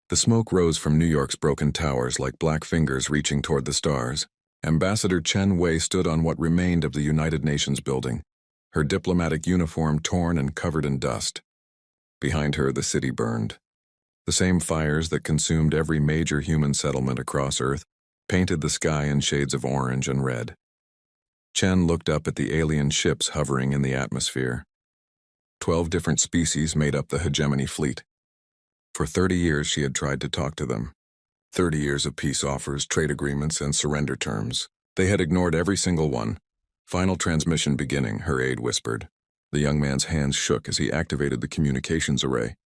The smoke rose from New York's broken towers like black fingers reaching toward the stars. Ambassador Chen Wei stood on what remained of the United Nations building, her diplomatic uniform torn and covered in dust. Behind her, the city burned. The same fires that consumed every major human settlement across Earth painted the sky in shades of orange and red. Chen looked up at the alien ships hovering in the atmosphere. 12 different species made up the hegemony fleet. For 30 years she had tried to talk to them. 30 years of peace offers, trade agreements, and surrender terms. They had ignored every single one. Final transmission beginning, her aide whispered. The young man's hands shook as he activated the communications array.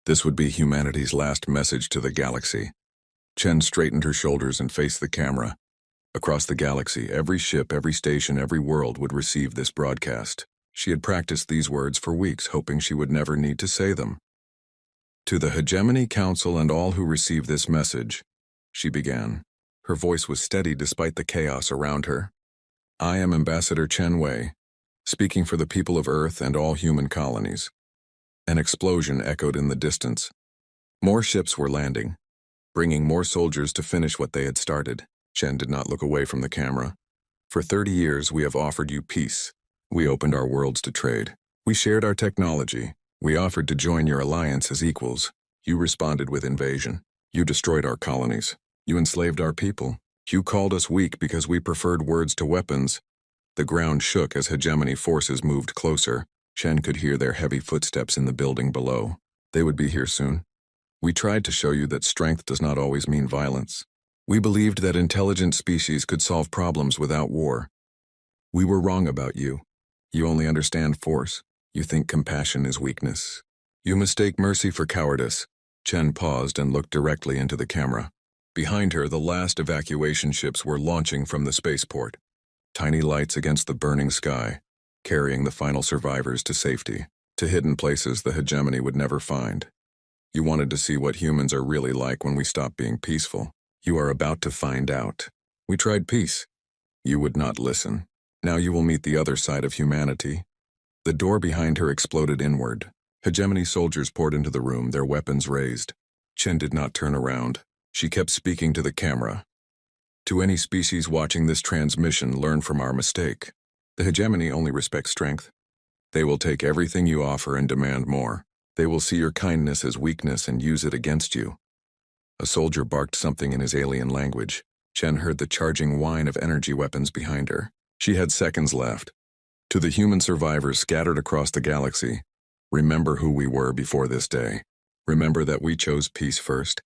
This would be humanity's last message to the galaxy. Chen straightened her shoulders and faced the camera. Across the galaxy, every ship, every station, every world would receive this broadcast. She had practiced these words for weeks, hoping she would never need to say them. To the Hegemony Council and all who receive this message, she began. Her voice was steady despite the chaos around her. I am Ambassador Chen Wei, speaking for the people of Earth and all human colonies. An explosion echoed in the distance. More ships were landing, bringing more soldiers to finish what they had started. Chen did not look away from the camera. For 30 years, we have offered you peace. We opened our worlds to trade. We shared our technology. We offered to join your alliance as equals. You responded with invasion. You destroyed our colonies. You enslaved our people. You called us weak because we preferred words to weapons. The ground shook as hegemony forces moved closer. Chen could hear their heavy footsteps in the building below. They would be here soon. We tried to show you that strength does not always mean violence. We believed that intelligent species could solve problems without war. We were wrong about you. You only understand force. You think compassion is weakness. You mistake mercy for cowardice. Chen paused and looked directly into the camera. Behind her, the last evacuation ships were launching from the spaceport. Tiny lights against the burning sky, carrying the final survivors to safety, to hidden places the hegemony would never find. You wanted to see what humans are really like when we stop being peaceful. You are about to find out. We tried peace. You would not listen. Now you will meet the other side of humanity. The door behind her exploded inward. Hegemony soldiers poured into the room, their weapons raised. Chen did not turn around. She kept speaking to the camera. To any species watching this transmission, learn from our mistake. The hegemony only respects strength. They will take everything you offer and demand more. They will see your kindness as weakness and use it against you. A soldier barked something in his alien language. Chen heard the charging whine of energy weapons behind her. She had seconds left. To the human survivors scattered across the galaxy, remember who we were before this day. Remember that we chose peace first.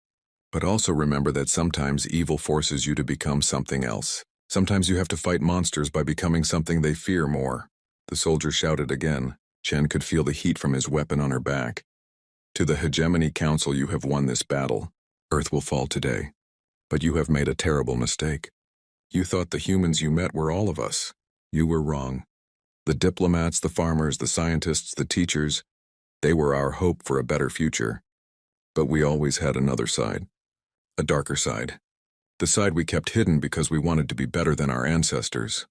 But also remember that sometimes evil forces you to become something else. Sometimes you have to fight monsters by becoming something they fear more. The soldier shouted again. Chen could feel the heat from his weapon on her back. To the Hegemony Council, you have won this battle. Earth will fall today. But you have made a terrible mistake. You thought the humans you met were all of us. You were wrong. The diplomats, the farmers, the scientists, the teachers, they were our hope for a better future. But we always had another side. A darker side. The side we kept hidden because we wanted to be better than our ancestors.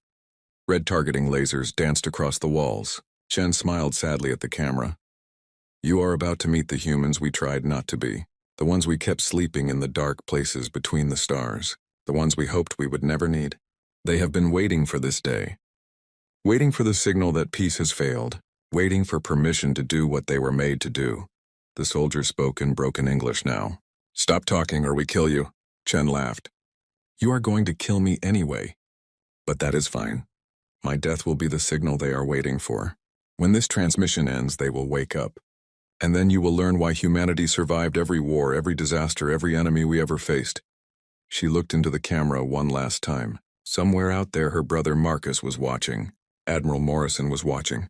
Red targeting lasers danced across the walls. Chen smiled sadly at the camera. You are about to meet the humans we tried not to be. The ones we kept sleeping in the dark places between the stars. The ones we hoped we would never need. They have been waiting for this day. Waiting for the signal that peace has failed. Waiting for permission to do what they were made to do. The soldier spoke in broken English now. Stop talking or we kill you. Chen laughed. You are going to kill me anyway. But that is fine. My death will be the signal they are waiting for. When this transmission ends, they will wake up. And then you will learn why humanity survived every war, every disaster, every enemy we ever faced. She looked into the camera one last time. Somewhere out there, her brother Marcus was watching. Admiral Morrison was watching.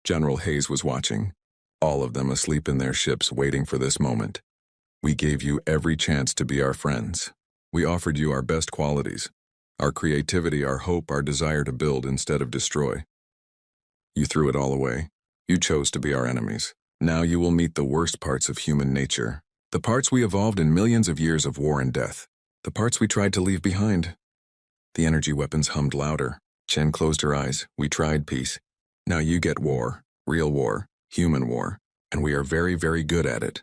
General Hayes was watching. All of them asleep in their ships waiting for this moment. We gave you every chance to be our friends. We offered you our best qualities. Our creativity, our hope, our desire to build instead of destroy. You threw it all away. You chose to be our enemies. Now you will meet the worst parts of human nature. The parts we evolved in millions of years of war and death. The parts we tried to leave behind. The energy weapons hummed louder. Chen closed her eyes. We tried peace. Now you get war. Real war. Human war. And we are very, very good at it.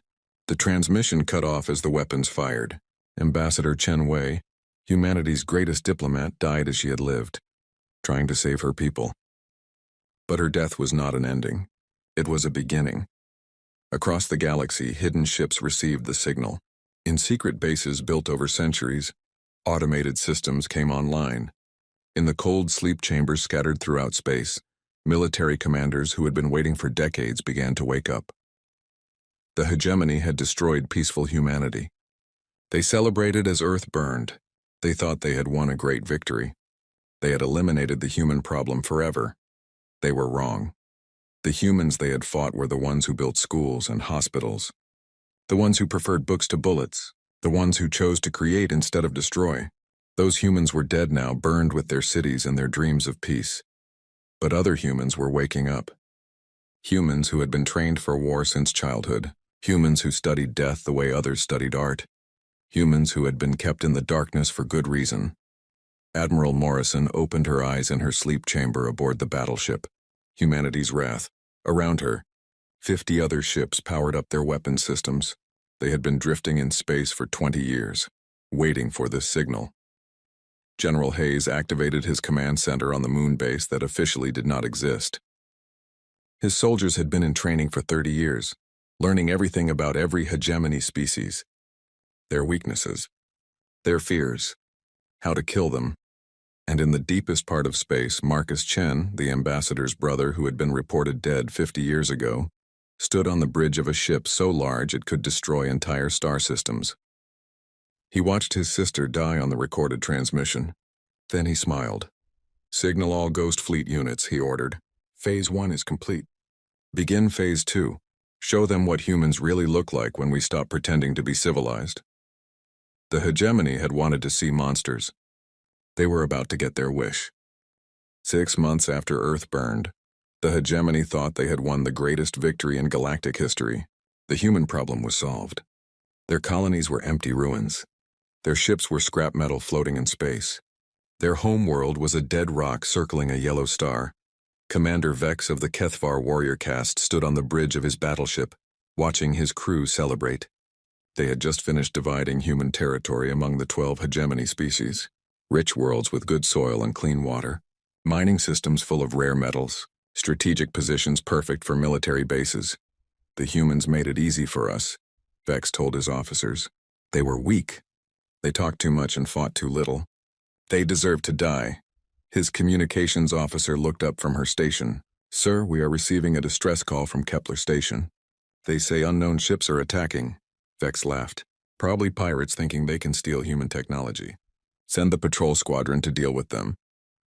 The transmission cut off as the weapons fired. Ambassador Chen Wei, humanity's greatest diplomat, died as she had lived, trying to save her people. But her death was not an ending. It was a beginning. Across the galaxy, hidden ships received the signal. In secret bases built over centuries, automated systems came online. In the cold sleep chambers scattered throughout space, military commanders who had been waiting for decades began to wake up. The hegemony had destroyed peaceful humanity. They celebrated as Earth burned. They thought they had won a great victory. They had eliminated the human problem forever. They were wrong. The humans they had fought were the ones who built schools and hospitals, the ones who preferred books to bullets, the ones who chose to create instead of destroy. Those humans were dead now, burned with their cities and their dreams of peace. But other humans were waking up. Humans who had been trained for war since childhood. Humans who studied death the way others studied art. Humans who had been kept in the darkness for good reason. Admiral Morrison opened her eyes in her sleep chamber aboard the battleship, humanity's wrath. Around her, 50 other ships powered up their weapon systems. They had been drifting in space for 20 years, waiting for this signal. General Hayes activated his command center on the moon base that officially did not exist. His soldiers had been in training for 30 years, learning everything about every hegemony species, their weaknesses, their fears, how to kill them. And in the deepest part of space, Marcus Chen, the ambassador's brother who had been reported dead 50 years ago, stood on the bridge of a ship so large it could destroy entire star systems. He watched his sister die on the recorded transmission. Then he smiled. "Signal all Ghost Fleet units," he ordered. "Phase 1 is complete. Begin Phase 2. Show them what humans really look like when we stop pretending to be civilized." The hegemony had wanted to see monsters. They were about to get their wish. 6 months after Earth burned, the hegemony thought they had won the greatest victory in galactic history. The human problem was solved. Their colonies were empty ruins. Their ships were scrap metal floating in space. Their home world was a dead rock circling a yellow star. Commander Vex of the Kethvar warrior caste stood on the bridge of his battleship, watching his crew celebrate. They had just finished dividing human territory among the 12 hegemony species. Rich worlds with good soil and clean water, mining systems full of rare metals, strategic positions perfect for military bases. "The humans made it easy for us," Vex told his officers. "They were weak. They talked too much and fought too little. They deserved to die." His communications officer looked up from her station. "Sir, we are receiving a distress call from Kepler Station. They say unknown ships are attacking." Vex laughed. "Probably pirates thinking they can steal human technology. Send the patrol squadron to deal with them."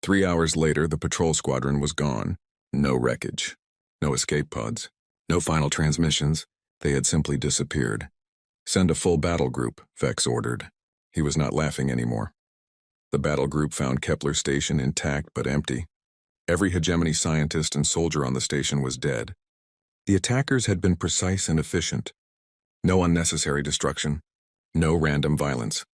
3 hours later, the patrol squadron was gone. No wreckage. No escape pods. No final transmissions. They had simply disappeared. "Send a full battle group," Vex ordered. He was not laughing anymore. The battle group found Kepler Station intact but empty. Every hegemony scientist and soldier on the station was dead. The attackers had been precise and efficient. No unnecessary destruction. No random violence.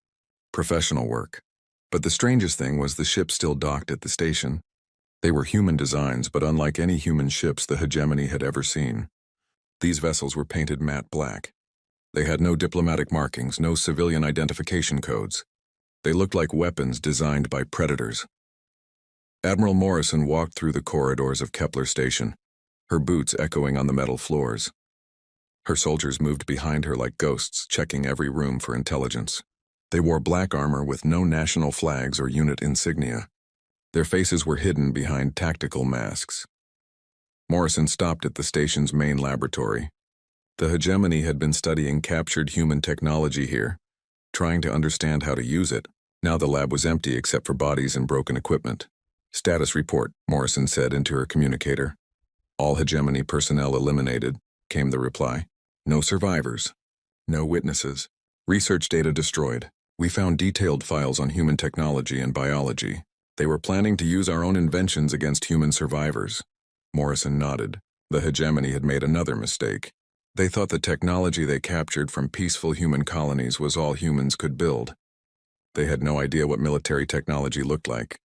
Professional work. But the strangest thing was the ship still docked at the station. They were human designs, but unlike any human ships the hegemony had ever seen. These vessels were painted matte black. They had no diplomatic markings, no civilian identification codes. They looked like weapons designed by predators. Admiral Morrison walked through the corridors of Kepler Station, her boots echoing on the metal floors. Her soldiers moved behind her like ghosts, checking every room for intelligence. They wore black armor with no national flags or unit insignia. Their faces were hidden behind tactical masks. Morrison stopped at the station's main laboratory. The hegemony had been studying captured human technology here, trying to understand how to use it. Now the lab was empty except for bodies and broken equipment. "Status report," Morrison said into her communicator. "All hegemony personnel eliminated," came the reply. "No survivors. No witnesses. Research data destroyed. We found detailed files on human technology and biology. They were planning to use our own inventions against human survivors." Morrison nodded. The hegemony had made another mistake. They thought the technology they captured from peaceful human colonies was all humans could build. They had no idea what military technology looked like.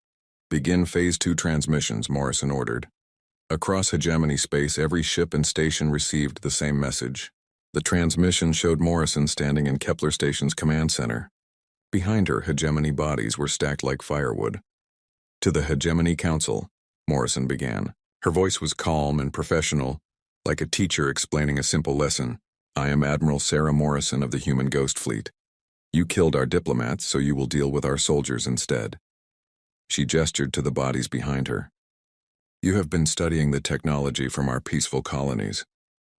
"Begin Phase 2 transmissions," Morrison ordered. Across hegemony space, every ship and station received the same message. The transmission showed Morrison standing in Kepler Station's command center. Behind her, hegemony bodies were stacked like firewood. To the Hegemony Council, Morrison began. Her voice was calm and professional, like a teacher explaining a simple lesson. I am Admiral Sarah Morrison of the Human Ghost Fleet. You killed our diplomats, so you will deal with our soldiers instead. She gestured to the bodies behind her. You have been studying the technology from our peaceful colonies.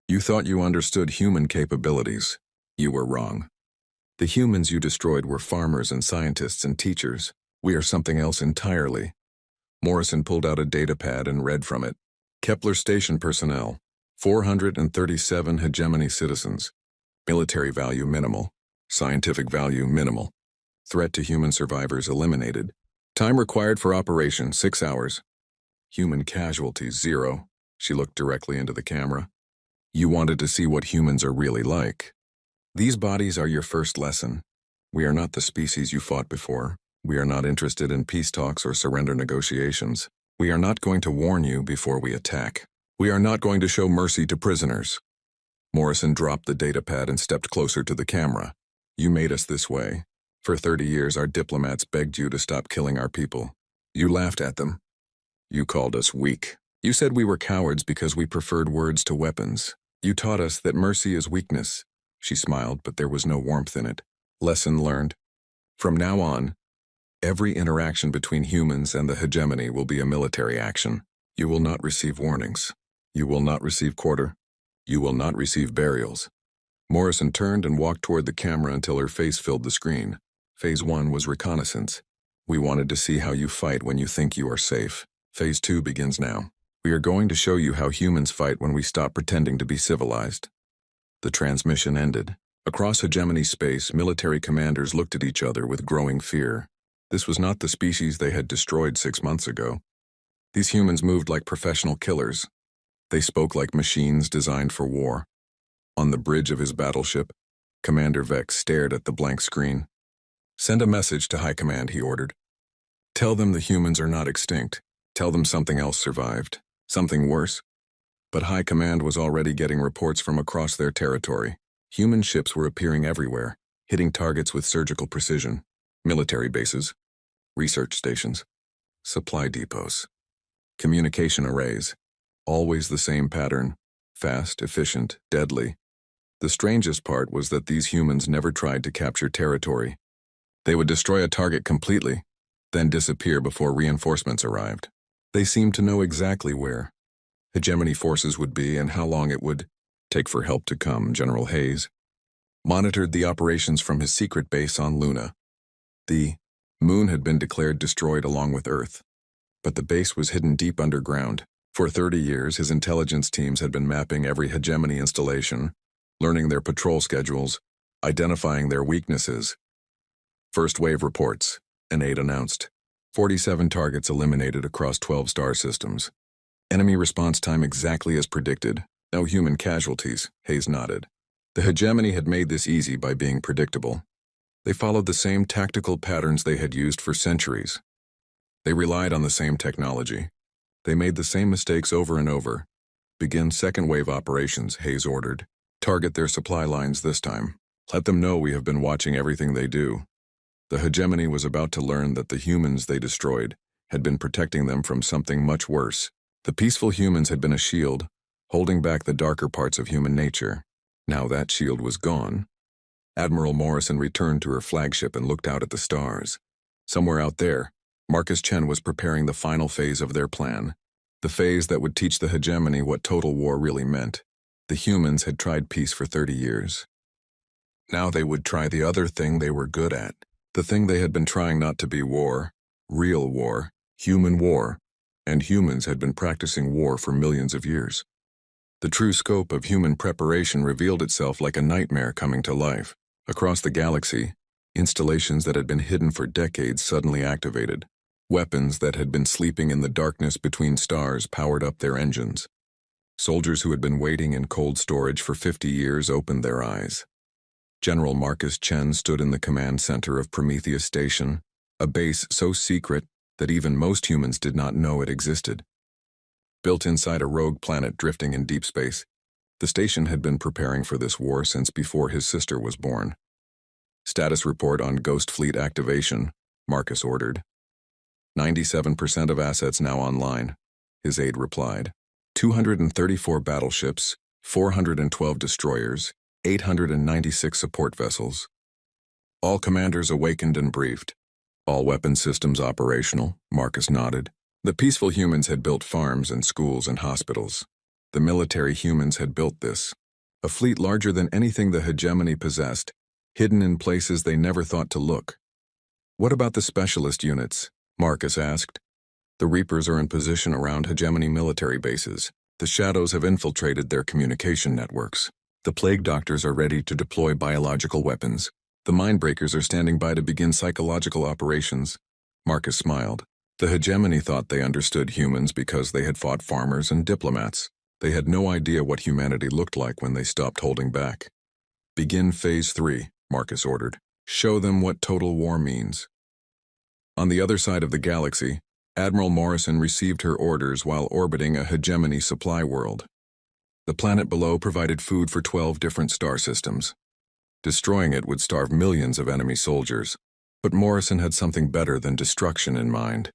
You thought you understood human capabilities. You were wrong. The humans you destroyed were farmers and scientists and teachers. We are something else entirely. Morrison pulled out a data pad and read from it. Kepler Station personnel, 437 hegemony citizens. Military value minimal. Scientific value minimal. Threat to human survivors eliminated. Time required for operation 6 hours. Human casualties 0. She looked directly into the camera. You wanted to see what humans are really like. These bodies are your first lesson. We are not the species you fought before. We are not interested in peace talks or surrender negotiations. We are not going to warn you before we attack. We are not going to show mercy to prisoners. Morrison dropped the data pad and stepped closer to the camera. You made us this way. For 30 years, our diplomats begged you to stop killing our people. You laughed at them. You called us weak. You said we were cowards because we preferred words to weapons. You taught us that mercy is weakness. She smiled, but there was no warmth in it. Lesson learned. From now on, every interaction between humans and the hegemony will be a military action. You will not receive warnings. You will not receive quarter. You will not receive burials. Morrison turned and walked toward the camera until her face filled the screen. Phase 1 was reconnaissance. We wanted to see how you fight when you think you are safe. Phase 2 begins now. We are going to show you how humans fight when we stop pretending to be civilized. The transmission ended. Across hegemony space, military commanders looked at each other with growing fear. This was not the species they had destroyed 6 months ago. These humans moved like professional killers. They spoke like machines designed for war. On the bridge of his battleship, Commander Vex stared at the blank screen. Send a message to High Command, he ordered. Tell them the humans are not extinct. Tell them something else survived. Something worse. But High Command was already getting reports from across their territory. Human ships were appearing everywhere, hitting targets with surgical precision. Military bases, research stations, supply depots, communication arrays. Always the same pattern. Fast, efficient, deadly. The strangest part was that these humans never tried to capture territory. They would destroy a target completely, then disappear before reinforcements arrived. They seemed to know exactly where hegemony forces would be and how long it would take for help to come. General Hayes monitored the operations from his secret base on Luna. The moon had been declared destroyed along with Earth, but the base was hidden deep underground. For 30 years, his intelligence teams had been mapping every hegemony installation, learning their patrol schedules, identifying their weaknesses. First wave reports, an aide announced. 47 targets eliminated across 12 star systems. Enemy response time exactly as predicted. No human casualties, Hayes nodded. The hegemony had made this easy by being predictable. They followed the same tactical patterns they had used for centuries. They relied on the same technology. They made the same mistakes over and over. Begin second wave operations, Hayes ordered. Target their supply lines this time. Let them know we have been watching everything they do. The hegemony was about to learn that the humans they destroyed had been protecting them from something much worse. The peaceful humans had been a shield, holding back the darker parts of human nature. Now that shield was gone. Admiral Morrison returned to her flagship and looked out at the stars. Somewhere out there, Marcus Chen was preparing the final phase of their plan, the phase that would teach the hegemony what total war really meant. The humans had tried peace for 30 years. Now they would try the other thing they were good at, the thing they had been trying not to be war, real war, human war, and humans had been practicing war for millions of years. The true scope of human preparation revealed itself like a nightmare coming to life. Across the galaxy, installations that had been hidden for decades suddenly activated. Weapons that had been sleeping in the darkness between stars powered up their engines. Soldiers who had been waiting in cold storage for 50 years opened their eyes. General Marcus Chen stood in the command center of Prometheus Station, a base so secret that even most humans did not know it existed. Built inside a rogue planet drifting in deep space, The station had been preparing for this war since before his sister was born. Status report on Ghost Fleet activation, Marcus ordered. 97% of assets now online, his aide replied. 234 battleships, 412 destroyers, 896 support vessels. All commanders awakened and briefed. All weapon systems operational, Marcus nodded. The peaceful humans had built farms and schools and hospitals. The military humans had built this. A fleet larger than anything the hegemony possessed, hidden in places they never thought to look. What about the specialist units? Marcus asked. The Reapers are in position around hegemony military bases. The Shadows have infiltrated their communication networks. The Plague Doctors are ready to deploy biological weapons. The Mindbreakers are standing by to begin psychological operations. Marcus smiled. The hegemony thought they understood humans because they had fought farmers and diplomats. They had no idea what humanity looked like when they stopped holding back. Begin Phase 3, Marcus ordered. Show them what total war means. On the other side of the galaxy, Admiral Morrison received her orders while orbiting a hegemony supply world. The planet below provided food for 12 different star systems. Destroying it would starve millions of enemy soldiers, but Morrison had something better than destruction in mind.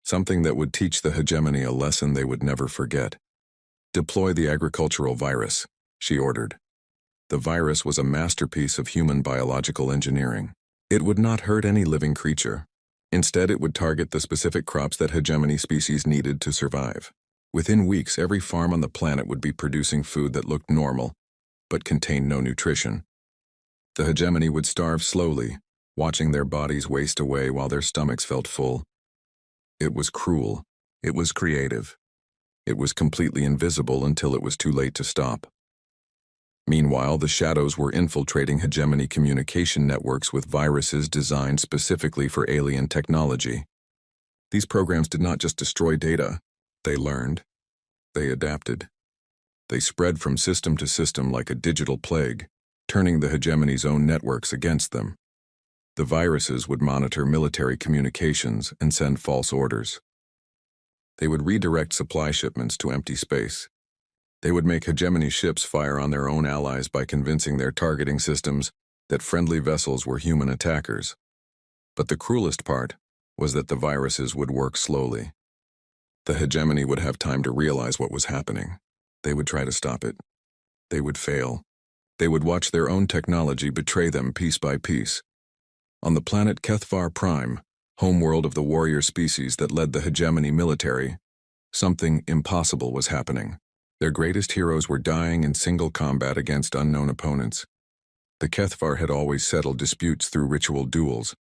Something that would teach the hegemony a lesson they would never forget. Deploy the agricultural virus, she ordered. The virus was a masterpiece of human biological engineering. It would not hurt any living creature. Instead, it would target the specific crops that hegemony species needed to survive. Within weeks, every farm on the planet would be producing food that looked normal, but contained no nutrition. The hegemony would starve slowly, watching their bodies waste away while their stomachs felt full. It was cruel. It was creative. It was completely invisible until it was too late to stop. Meanwhile, the Shadows were infiltrating hegemony communication networks with viruses designed specifically for alien technology. These programs did not just destroy data. They learned. They adapted. They spread from system to system like a digital plague, turning the hegemony's own networks against them. The viruses would monitor military communications and send false orders. They would redirect supply shipments to empty space. They would make hegemony ships fire on their own allies by convincing their targeting systems that friendly vessels were human attackers. But the cruelest part was that the viruses would work slowly. The hegemony would have time to realize what was happening. They would try to stop it. They would fail. They would watch their own technology betray them piece by piece. On the planet Kethvar Prime, homeworld of the warrior species that led the hegemony military, something impossible was happening. Their greatest heroes were dying in single combat against unknown opponents. The Kethvar had always settled disputes through ritual duels.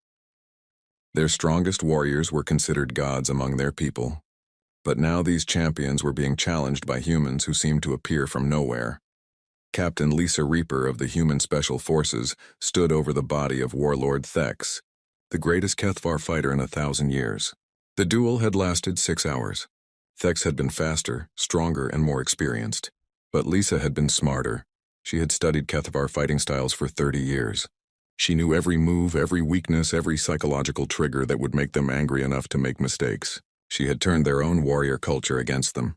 Their strongest warriors were considered gods among their people. But now these champions were being challenged by humans who seemed to appear from nowhere. Captain Lisa Reaper of the Human Special Forces stood over the body of Warlord Thex, the greatest Kethvar fighter in 1,000 years. The duel had lasted 6 hours. Thex had been faster, stronger, and more experienced. But Lisa had been smarter. She had studied Kethvar fighting styles for 30 years. She knew every move, every weakness, every psychological trigger that would make them angry enough to make mistakes. She had turned their own warrior culture against them.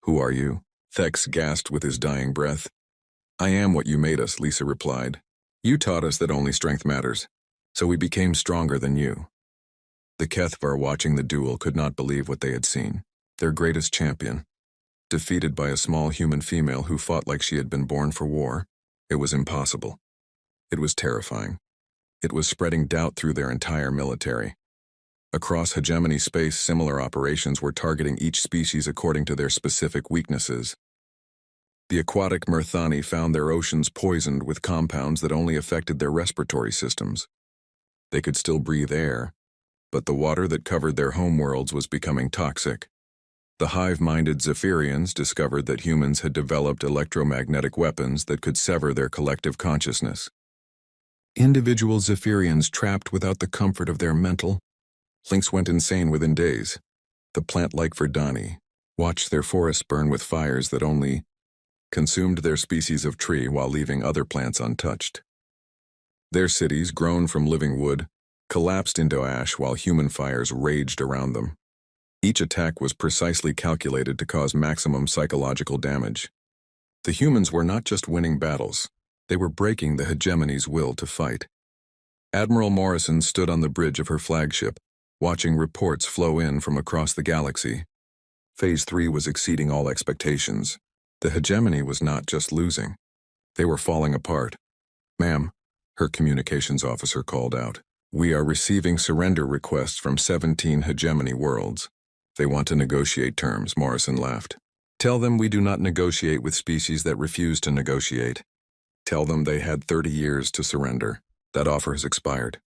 "Who are you?" Thex gasped with his dying breath. "I am what you made us," Lisa replied. "You taught us that only strength matters, so we became stronger than you." The Kethvar watching the duel could not believe what they had seen. Their greatest champion, defeated by a small human female who fought like she had been born for war. It was impossible. It was terrifying. It was spreading doubt through their entire military. Across hegemony space, similar operations were targeting each species according to their specific weaknesses. The aquatic Murthani found their oceans poisoned with compounds that only affected their respiratory systems. They could still breathe air, but the water that covered their homeworlds was becoming toxic. The hive-minded Zephyrians discovered that humans had developed electromagnetic weapons that could sever their collective consciousness. Individual Zephyrians trapped without the comfort of their mental links went insane within days. The plant-like Verdani watched their forests burn with fires that only consumed their species of tree while leaving other plants untouched. Their cities, grown from living wood, collapsed into ash while human fires raged around them. Each attack was precisely calculated to cause maximum psychological damage. The humans were not just winning battles, they were breaking the hegemony's will to fight. Admiral Morrison stood on the bridge of her flagship, watching reports flow in from across the galaxy. Phase 3 was exceeding all expectations. The hegemony was not just losing. They were falling apart. "Ma'am," her communications officer called out, "we are receiving surrender requests from 17 hegemony worlds." "They want to negotiate terms," Morrison laughed. "Tell them we do not negotiate with species that refuse to negotiate. Tell them they had 30 years to surrender. That offer has expired."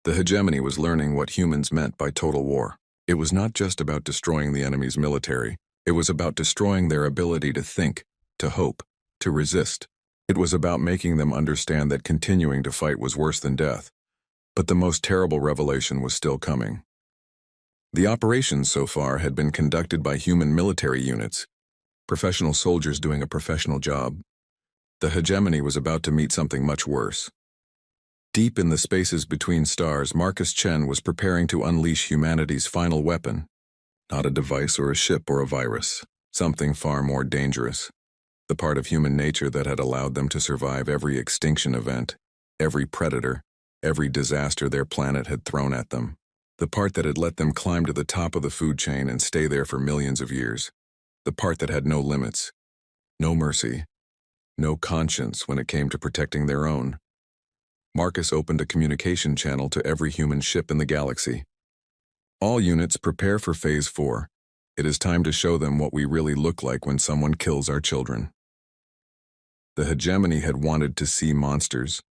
The hegemony was learning what humans meant by total war. It was not just about destroying the enemy's military. It was about destroying their ability to think, to hope, to resist. It was about making them understand that continuing to fight was worse than death. But the most terrible revelation was still coming. The operations so far had been conducted by human military units, professional soldiers doing a professional job. The hegemony was about to meet something much worse. Deep in the spaces between stars, Marcus Chen was preparing to unleash humanity's final weapon. Not a device or a ship or a virus, something far more dangerous. The part of human nature that had allowed them to survive every extinction event, every predator, every disaster their planet had thrown at them. The part that had let them climb to the top of the food chain and stay there for millions of years. The part that had no limits, no mercy, no conscience when it came to protecting their own. Marcus opened a communication channel to every human ship in the galaxy. "All units, prepare for Phase 4. It is time to show them what we really look like when someone kills our children." The hegemony had wanted to see monsters.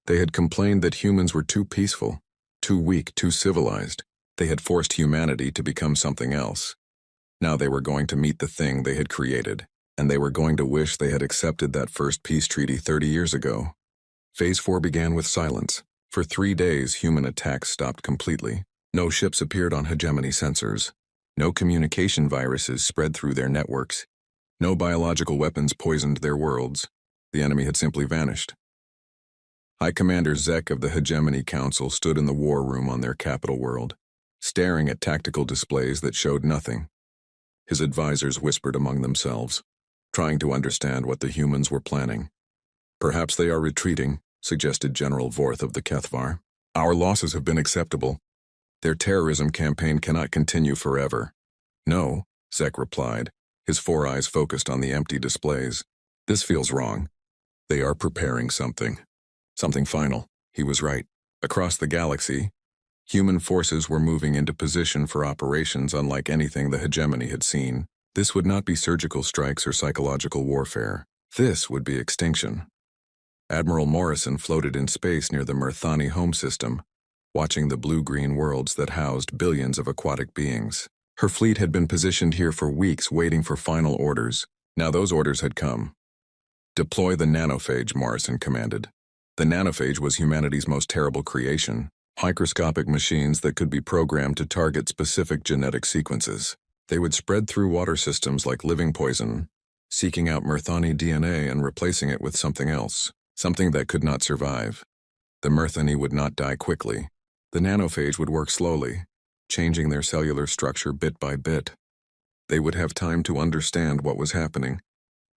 They had complained that humans were too peaceful, too weak, too civilized. They had forced humanity to become something else. Now they were going to meet the thing they had created, and they were going to wish they had accepted that first peace treaty 30 years ago. Phase 4 began with silence. For 3 days, human attacks stopped completely. No ships appeared on hegemony sensors. No communication viruses spread through their networks. No biological weapons poisoned their worlds. The enemy had simply vanished. High Commander Zek of the Hegemony Council stood in the war room on their capital world, staring at tactical displays that showed nothing. His advisors whispered among themselves, trying to understand what the humans were planning. "Perhaps they are retreating," suggested General Vorth of the Kethvar. "Our losses have been acceptable. Their terrorism campaign cannot continue forever." "No," Zek replied, his 4 eyes focused on the empty displays. "This feels wrong. They are preparing something. Something final." He was right. Across the galaxy, human forces were moving into position for operations unlike anything the hegemony had seen. This would not be surgical strikes or psychological warfare. This would be extinction. Admiral Morrison floated in space near the Murthani home system, watching the blue-green worlds that housed billions of aquatic beings. Her fleet had been positioned here for weeks waiting for final orders. Now those orders had come. "Deploy the nanophage," Morrison commanded. The nanophage was humanity's most terrible creation, microscopic machines that could be programmed to target specific genetic sequences. They would spread through water systems like living poison, seeking out Murthani DNA and replacing it with something else. Something that could not survive. The Murthani would not die quickly. The nanophage would work slowly, changing their cellular structure bit by bit. They would have time to understand what was happening.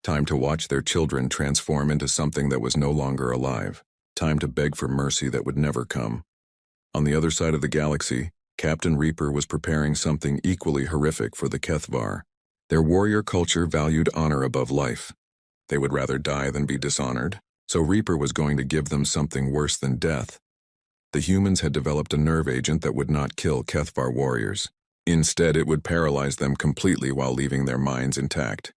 Time to watch their children transform into something that was no longer alive. Time to beg for mercy that would never come. On the other side of the galaxy, Captain Reaper was preparing something equally horrific for the Kethvar. Their warrior culture valued honor above life. They would rather die than be dishonored. So Reaper was going to give them something worse than death. The humans had developed a nerve agent that would not kill Kethvar warriors. Instead, it would paralyze them completely while leaving their minds intact.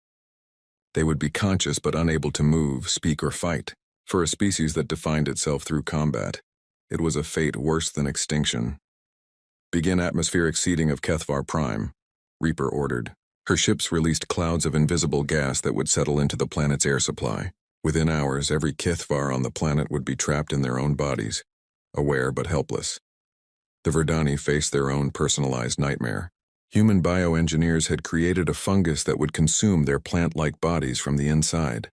They would be conscious but unable to move, speak, or fight. For a species that defined itself through combat, it was a fate worse than extinction. "Begin atmospheric seeding of Kethvar Prime," Reaper ordered. Her ships released clouds of invisible gas that would settle into the planet's air supply. Within hours, every Kethvar on the planet would be trapped in their own bodies, aware but helpless. The Verdani faced their own personalized nightmare. Human bioengineers had created a fungus that would consume their plant-like bodies from the inside.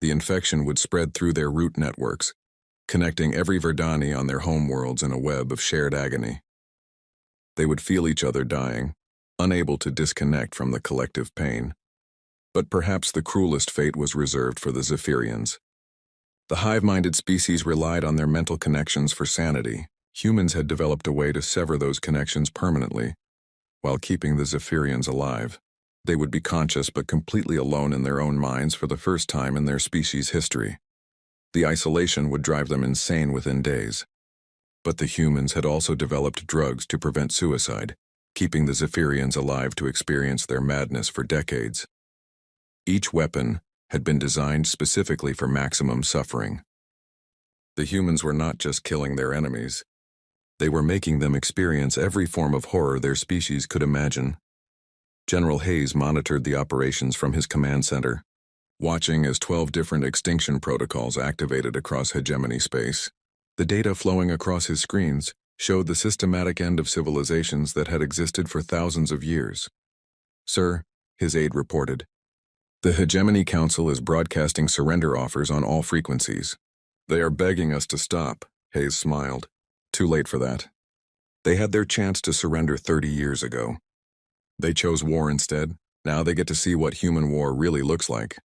The infection would spread through their root networks, connecting every Verdani on their homeworlds in a web of shared agony. They would feel each other dying, unable to disconnect from the collective pain. But perhaps the cruelest fate was reserved for the Zephyrians. The hive-minded species relied on their mental connections for sanity. Humans had developed a way to sever those connections permanently, while keeping the Zephyrians alive. They would be conscious but completely alone in their own minds for the first time in their species' history. The isolation would drive them insane within days. But the humans had also developed drugs to prevent suicide, keeping the Zephyrians alive to experience their madness for decades. Each weapon had been designed specifically for maximum suffering. The humans were not just killing their enemies. They were making them experience every form of horror their species could imagine. General Hayes monitored the operations from his command center, watching as 12 different extinction protocols activated across hegemony space. The data flowing across his screens showed the systematic end of civilizations that had existed for thousands of years. "Sir," his aide reported, "the Hegemony Council is broadcasting surrender offers on all frequencies." "They are begging us to stop," Hayes smiled. "Too late for that. They had their chance to surrender 30 years ago. They chose war instead. Now they get to see what human war really looks like."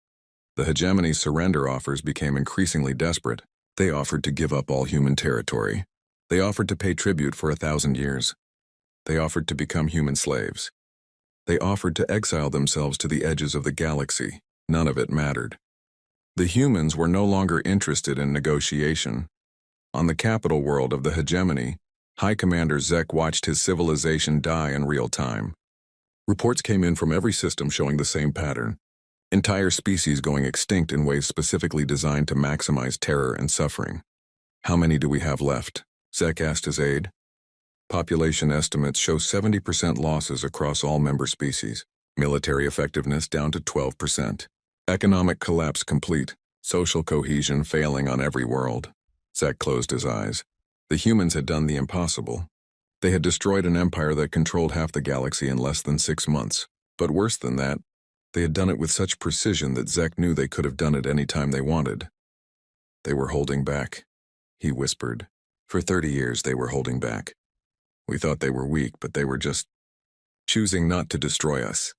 The Hegemony's surrender offers became increasingly desperate. They offered to give up all human territory. They offered to pay tribute for 1,000 years. They offered to become human slaves. They offered to exile themselves to the edges of the galaxy. None of it mattered. The humans were no longer interested in negotiation. On the capital world of the Hegemony, High Commander Zek watched his civilization die in real time. Reports came in from every system showing the same pattern. Entire species going extinct in ways specifically designed to maximize terror and suffering. "How many do we have left?" Zek asked his aide. "Population estimates show 70% losses across all member species. Military effectiveness down to 12%. Economic collapse complete. Social cohesion failing on every world." Zek closed his eyes. The humans had done the impossible. They had destroyed an empire that controlled half the galaxy in less than 6 months. But worse than that, they had done it with such precision that Zek knew they could have done it any time they wanted. "They were holding back," he whispered. "For 30 years they were holding back. We thought they were weak, but they were just choosing not to destroy us."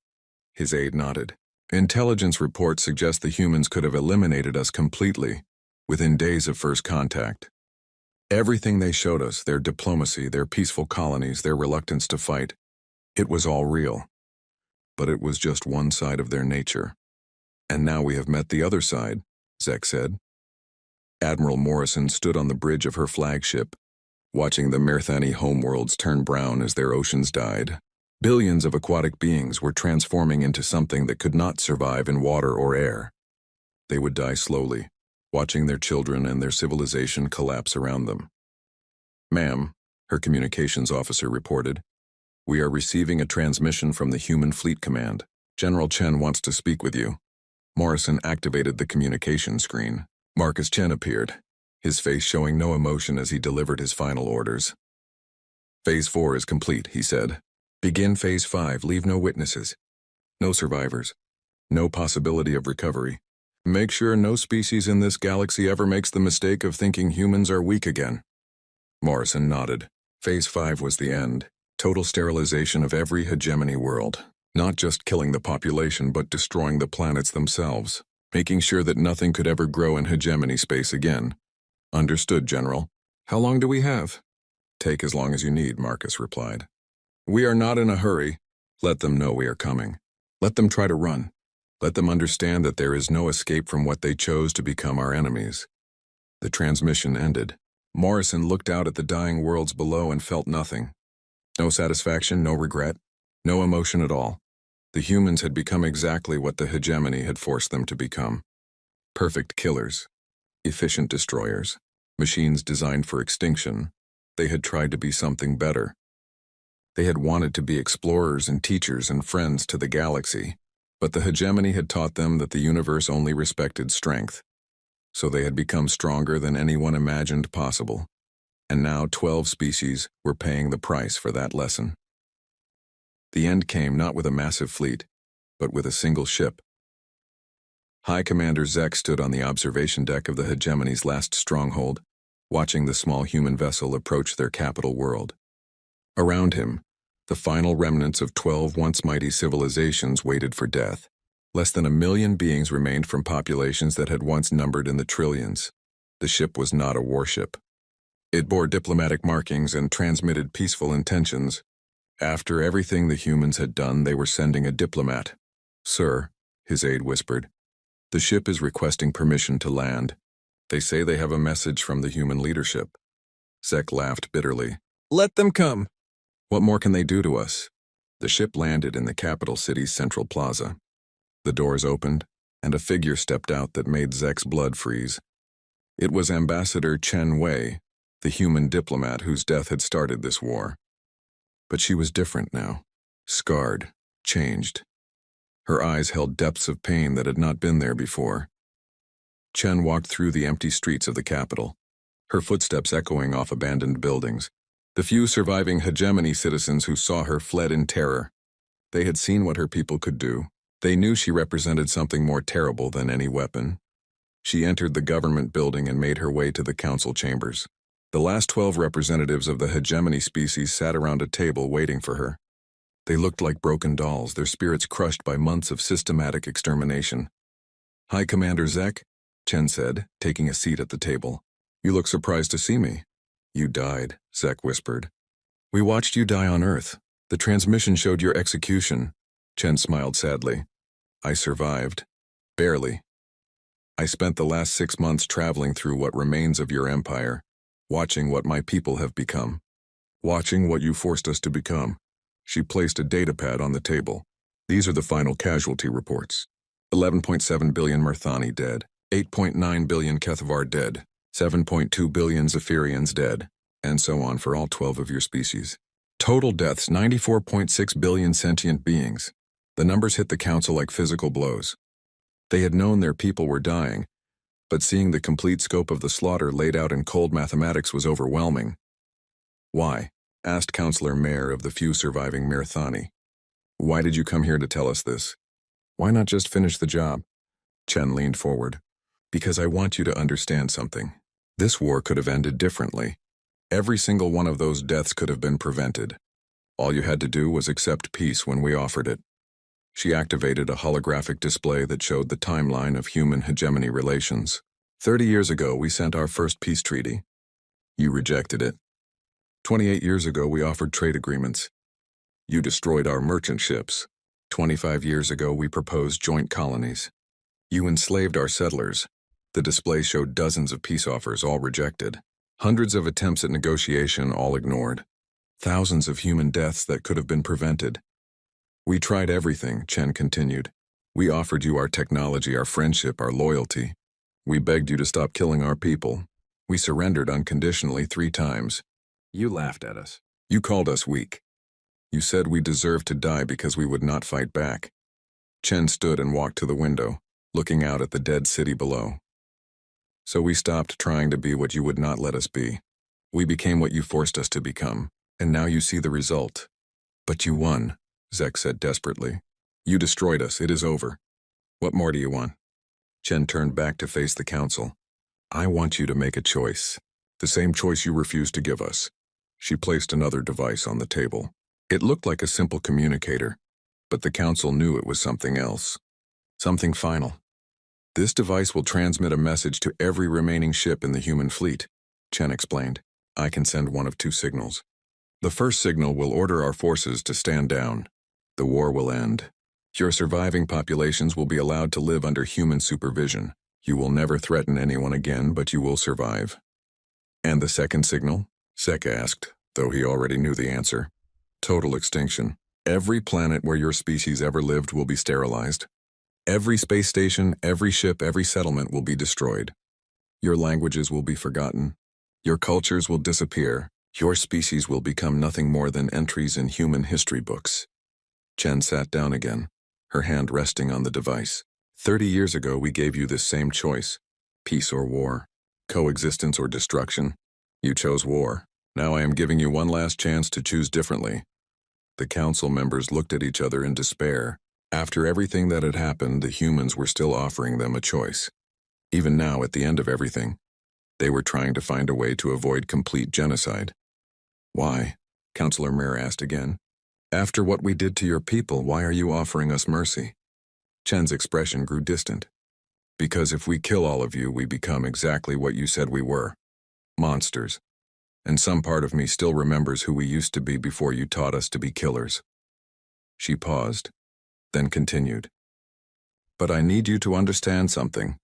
His aide nodded. "Intelligence reports suggest the humans could have eliminated us completely within days of first contact. Everything they showed us, their diplomacy, their peaceful colonies, their reluctance to fight, it was all real. But it was just one side of their nature. And now we have met the other side," Zek said. Admiral Morrison stood on the bridge of her flagship, watching the Mirthani homeworlds turn brown as their oceans died. Billions of aquatic beings were transforming into something that could not survive in water or air. They would die slowly, watching their children and their civilization collapse around them. "Ma'am," her communications officer reported, "we are receiving a transmission from the Human Fleet Command. General Chen wants to speak with you." Morrison activated the communication screen. Marcus Chen appeared, his face showing no emotion as he delivered his final orders. "Phase 4 is complete," he said. "Begin Phase 5, leave no witnesses. No survivors. No possibility of recovery. Make sure no species in this galaxy ever makes the mistake of thinking humans are weak again." Morrison nodded. Phase 5 was the end. Total sterilization of every hegemony world. Not just killing the population, but destroying the planets themselves. Making sure that nothing could ever grow in hegemony space again. "Understood, General. How long do we have?" "Take as long as you need," Marcus replied. "We are not in a hurry. Let them know we are coming. Let them try to run. Let them understand that there is no escape from what they chose to become our enemies." The transmission ended. Morrison looked out at the dying worlds below and felt nothing. No satisfaction, no regret, no emotion at all. The humans had become exactly what the hegemony had forced them to become. Perfect killers. Efficient destroyers. Machines designed for extinction. They had tried to be something better. They had wanted to be explorers and teachers and friends to the galaxy. But the hegemony had taught them that the universe only respected strength. So they had become stronger than anyone imagined possible. And now 12 species were paying the price for that lesson. The end came not with a massive fleet, but with a single ship. High Commander Zek stood on the observation deck of the hegemony's last stronghold, watching the small human vessel approach their capital world. Around him, the final remnants of 12 once mighty civilizations waited for death, Less than 1 million beings remained from populations that had once numbered in the trillions. The ship was not a warship. It bore diplomatic markings and transmitted peaceful intentions. After everything the humans had done, they were sending a diplomat. "Sir," his aide whispered, "the ship is requesting permission to land. They say they have a message from the human leadership." Zek laughed bitterly. "Let them come. What more can they do to us?" The ship landed in the capital city's central plaza. The doors opened, and a figure stepped out that made Zek's blood freeze. It was Ambassador Chen Wei, the human diplomat whose death had started this war. But she was different now, scarred, changed. Her eyes held depths of pain that had not been there before. Chen walked through the empty streets of the capital, her footsteps echoing off abandoned buildings. The few surviving hegemony citizens who saw her fled in terror. They had seen what her people could do. They knew she represented something more terrible than any weapon. She entered the government building and made her way to the council chambers. The last 12 representatives of the hegemony species sat around a table waiting for her. They looked like broken dolls, their spirits crushed by months of systematic extermination. "High Commander Zek," Chen said, taking a seat at the table. "You look surprised to see me." "You died," Zek whispered. "We watched you die on Earth. The transmission showed your execution." Chen smiled sadly. "I survived. Barely. I spent the last 6 months traveling through what remains of your empire, watching what my people have become. Watching what you forced us to become." She placed a datapad on the table. "These are the final casualty reports. 11.7 billion Murthani dead, 8.9 billion Kethavar dead, 7.2 billion Zephyrians dead, and so on for all 12 of your species. Total deaths, 94.6 billion sentient beings." The numbers hit the council like physical blows. They had known their people were dying, but seeing the complete scope of the slaughter laid out in cold mathematics was overwhelming. "Why?" asked Councillor Mayer of the few surviving Murthani. "Why did you come here to tell us this? Why not just finish the job?" Chen leaned forward. "Because I want you to understand something. This war could have ended differently. Every single one of those deaths could have been prevented. All you had to do was accept peace when we offered it." She activated a holographic display that showed the timeline of human hegemony relations. 30 years ago, we sent our first peace treaty. You rejected it. 28 years ago, we offered trade agreements. You destroyed our merchant ships. 25 years ago, we proposed joint colonies. You enslaved our settlers. The display showed dozens of peace offers, all rejected. Hundreds of attempts at negotiation, all ignored. Thousands of human deaths that could have been prevented. "We tried everything," Chen continued. "We offered you our technology, our friendship, our loyalty. We begged you to stop killing our people. We surrendered unconditionally 3 times. You laughed at us. You called us weak. You said we deserved to die because we would not fight back." Chen stood and walked to the window, looking out at the dead city below. "So we stopped trying to be what you would not let us be. We became what you forced us to become, and now you see the result." "But you won," Zek said desperately. "You destroyed us. It is over. What more do you want?" Chen turned back to face the council. "I want you to make a choice. The same choice you refused to give us." She placed another device on the table. It looked like a simple communicator, but the council knew it was something else. Something final. "This device will transmit a message to every remaining ship in the human fleet," Chen explained. "I can send one of 2 signals. The first signal will order our forces to stand down. The war will end. Your surviving populations will be allowed to live under human supervision. You will never threaten anyone again, but you will survive." "And the second signal?" Zek asked, though he already knew the answer. "Total extinction. Every planet where your species ever lived will be sterilized. Every space station, every ship, every settlement will be destroyed. Your languages will be forgotten. Your cultures will disappear. Your species will become nothing more than entries in human history books." Chen sat down again, her hand resting on the device. 30 years ago, we gave you this same choice. Peace or war. Coexistence or destruction. You chose war. Now I am giving you one last chance to choose differently." The council members looked at each other in despair. After everything that had happened, the humans were still offering them a choice. Even now, at the end of everything, they were trying to find a way to avoid complete genocide. "Why?" Councillor Mayer asked again. "After what we did to your people, why are you offering us mercy?" Chen's expression grew distant. Because if we kill all of you, we become exactly what you said we were. Monsters. And some part of me still remembers who we used to be before you taught us to be killers. She paused, then continued. But I need you to understand something.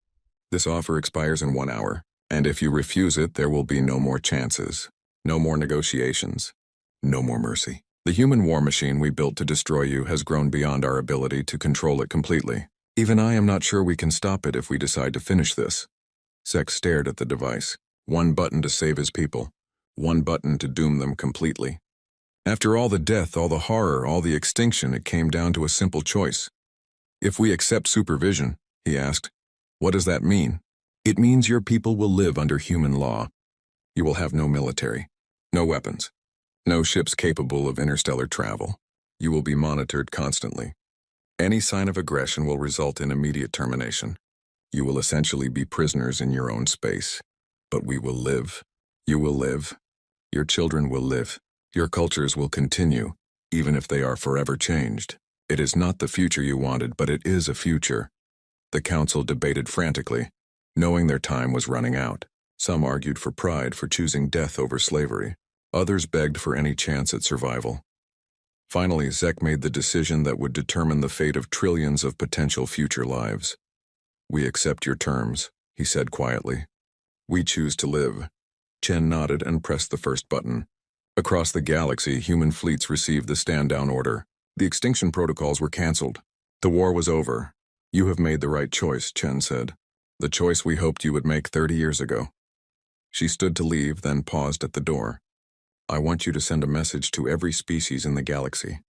This offer expires in 1 hour, and if you refuse it, there will be no more chances, no more negotiations, no more mercy. The human war machine we built to destroy you has grown beyond our ability to control it completely. Even I am not sure we can stop it if we decide to finish this. Zek stared at the device. One button to save his people. One button to doom them completely. After all the death, all the horror, all the extinction, it came down to a simple choice. If we accept supervision, he asked, what does that mean? It means your people will live under human law. You will have no military, no weapons, no ships capable of interstellar travel. You will be monitored constantly. Any sign of aggression will result in immediate termination. You will essentially be prisoners in your own space. But we will live. You will live. Your children will live. Your cultures will continue, even if they are forever changed. It is not the future you wanted, but it is a future. The council debated frantically, knowing their time was running out. Some argued for pride for choosing death over slavery. Others begged for any chance at survival. Finally, Zek made the decision that would determine the fate of trillions of potential future lives. We accept your terms, he said quietly. We choose to live. Chen nodded and pressed the first button. Across the galaxy, human fleets received the stand-down order. The extinction protocols were cancelled. The war was over. You have made the right choice, Chen said. The choice we hoped you would make 30 years ago. She stood to leave, then paused at the door. I want you to send a message to every species in the galaxy.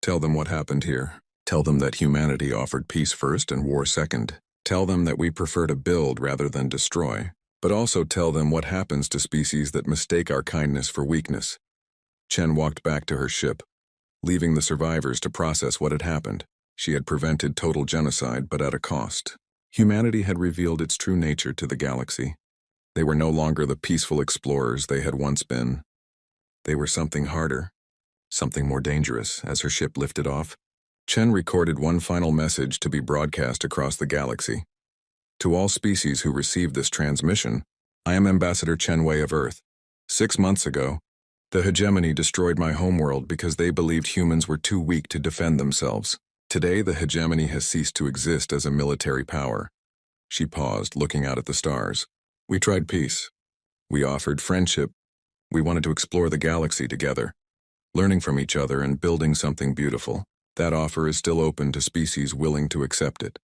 Tell them what happened here. Tell them that humanity offered peace first and war second. Tell them that we prefer to build rather than destroy. But also tell them what happens to species that mistake our kindness for weakness. Chen walked back to her ship, leaving the survivors to process what had happened. She had prevented total genocide, but at a cost. Humanity had revealed its true nature to the galaxy. They were no longer the peaceful explorers they had once been. They were something harder, something more dangerous. As her ship lifted off, Chen recorded one final message to be broadcast across the galaxy. To all species who received this transmission, I am Ambassador Chen Wei of Earth. 6 months ago, the hegemony destroyed my homeworld because they believed humans were too weak to defend themselves. Today, the hegemony has ceased to exist as a military power. She paused, looking out at the stars. We tried peace. We offered friendship. We wanted to explore the galaxy together, learning from each other and building something beautiful. That offer is still open to species willing to accept it.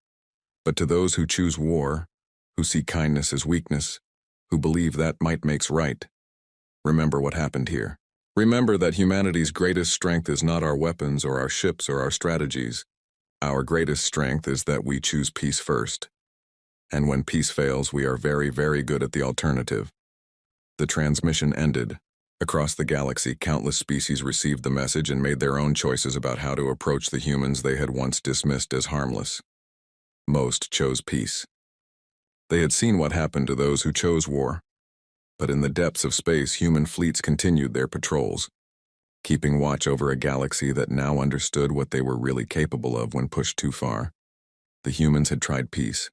But to those who choose war, who see kindness as weakness, who believe that might makes right, remember what happened here. Remember that humanity's greatest strength is not our weapons or our ships or our strategies. Our greatest strength is that we choose peace first. And when peace fails, we are very, very good at the alternative. The transmission ended. Across the galaxy, countless species received the message and made their own choices about how to approach the humans they had once dismissed as harmless. Most chose peace. They had seen what happened to those who chose war. But in the depths of space, human fleets continued their patrols, keeping watch over a galaxy that now understood what they were really capable of when pushed too far. The humans had tried peace.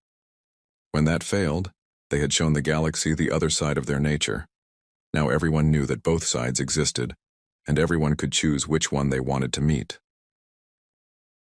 When that failed, they had shown the galaxy the other side of their nature. Now everyone knew that both sides existed, and everyone could choose which one they wanted to meet.